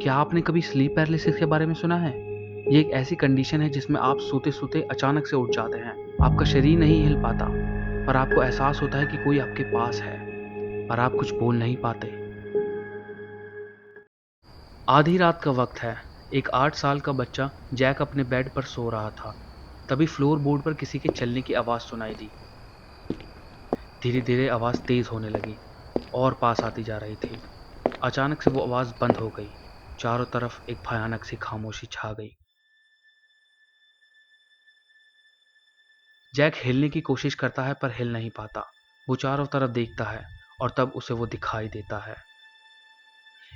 क्या आपने कभी स्लीप पैरालिसिस के बारे में सुना है? ये एक ऐसी कंडीशन है जिसमें आप सोते-सोते अचानक से उठ जाते हैं। आपका शरीर नहीं हिल पाता, पर आपको एहसास होता है कि कोई आपके पास है, पर आप कुछ बोल नहीं पाते। आधी रात का वक्त है। एक 8 साल का बच्चा जैक अपने बेड पर सो रहा था। तभी फ्लोर बोर्ड पर किसी के चलने की आवाज़ सुनाई दी। धीरे-धीरे आवाज़ तेज़ होने लगी और पास आती जा रही थी। अचानक से वो आवाज़ बंद हो गई। चारों तरफ एक भयानक सी खामोशी छा गई। जैक हिलने की कोशिश करता है पर हिल नहीं पाता। वो चारों तरफ देखता है और तब उसे वो दिखाई देता है,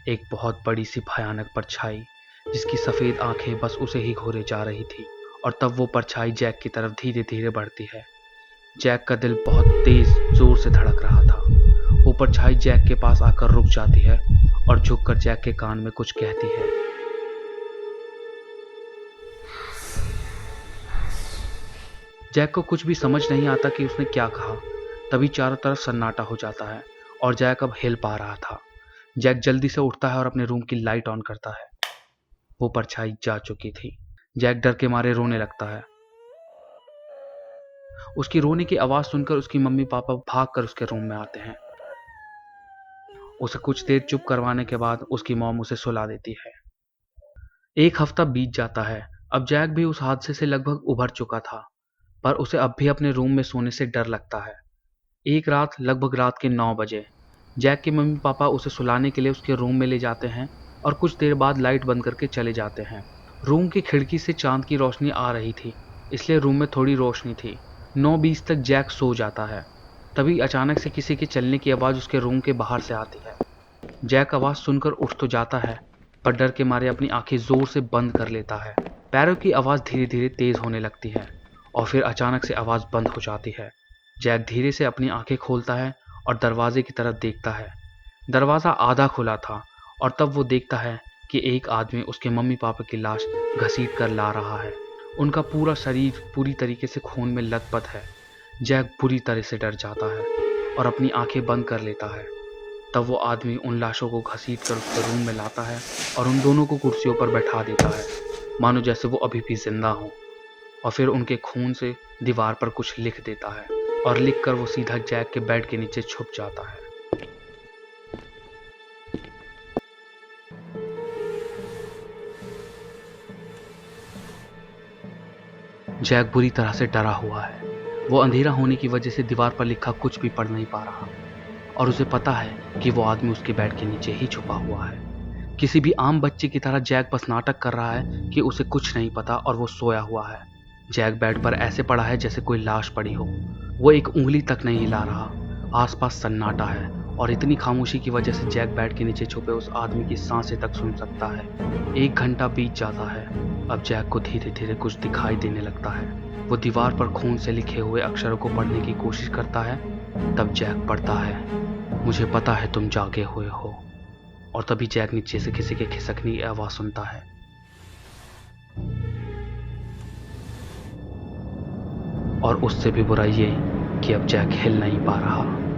एक बहुत बड़ी सी भयानक परछाई जिसकी सफेद आंखें बस उसे ही घूरे जा रही थी। और तब वो परछाई जैक की तरफ धीरे धीरे बढ़ती है। जैक का दिल बहुत तेज जोर से धड़क रहा था। वो परछाई जैक के पास आकर रुक जाती है और झुककर जैक के कान में कुछ कहती है। जैक को कुछ भी समझ नहीं आता कि उसने क्या कहा। तभी चारों तरफ सन्नाटा हो जाता है और जैक अब हिल पा रहा था। जैक जल्दी से उठता है और अपने रूम की लाइट ऑन करता है। वो परछाई जा चुकी थी। जैक डर के मारे रोने लगता है। उसकी रोने की आवाज सुनकर उसकी मम्मी पापा भागकर उसके रूम में आते हैं। उसे कुछ देर चुप करवाने के बाद उसकी मॉम उसे सुला देती है। एक हफ्ता बीत जाता है। अब जैक भी उस हादसे से लगभग उभर चुका था, पर उसे अब भी अपने रूम में सोने से डर लगता है। एक रात लगभग रात के 9 बजे जैक के मम्मी पापा उसे सुलाने के लिए उसके रूम में ले जाते हैं और कुछ देर बाद लाइट बंद करके चले जाते हैं। रूम की खिड़की से चांद की रोशनी आ रही थी, इसलिए रूम में थोड़ी रोशनी थी। 9:20 तक जैक सो जाता है। तभी अचानक से किसी के चलने की आवाज़ उसके रूम के बाहर से आती है। जैक आवाज़ सुनकर उठ तो जाता है, पर डर के मारे अपनी आंखें जोर से बंद कर लेता है। पैरों की आवाज़ धीरे धीरे तेज होने लगती है और फिर अचानक से आवाज़ बंद हो जाती है। जैक धीरे से अपनी आंखें खोलता है और दरवाजे की तरफ देखता है। दरवाज़ा आधा खुला था और तब वो देखता है कि एक आदमी उसके मम्मी पापा की लाश घसीट कर ला रहा है। उनका पूरा शरीर पूरी तरीके से खून में लथपथ है। जैक बुरी तरह से डर जाता है और अपनी आंखें बंद कर लेता है। तब वो आदमी उन लाशों को घसीट कर उसके रूम में लाता है और उन दोनों को कुर्सियों पर बैठा देता है, मानो जैसे वो अभी भी जिंदा हो। और फिर उनके खून से दीवार पर कुछ लिख देता है और लिखकर वो सीधा जैक के बेड के नीचे छुप जाता है। जैक बुरी तरह से डरा हुआ है। वो अंधेरा होने की वजह से दीवार पर लिखा कुछ भी पढ़ नहीं पा रहा और उसे पता है कि वो आदमी उसके बेड के नीचे ही छुपा हुआ है। किसी भी आम बच्चे की तरह जैक बस नाटक कर रहा है कि उसे कुछ नहीं पता और वो सोया हुआ है। जैक बेड पर ऐसे पड़ा है जैसे कोई लाश पड़ी हो। वो एक उंगली तक नहीं हिला रहा। आसपास सन्नाटा है और इतनी खामोशी की वजह से जैक बेड के नीचे छुपे उस आदमी की सांसें तक सुन सकता है। 1 घंटा बीत जाता है। अब जैक को धीरे धीरे कुछ दिखाई देने लगता है। वो दीवार पर खून से लिखे हुए अक्षरों को पढ़ने की कोशिश करता है। तब जैक पढ़ता है, मुझे पता है तुम जागे हुए हो। और तभी जैक नीचे से किसी के खिसकने की आवाज सुनता है। और उससे भी बुरा ये कि अब जैक हिल नहीं पा रहा।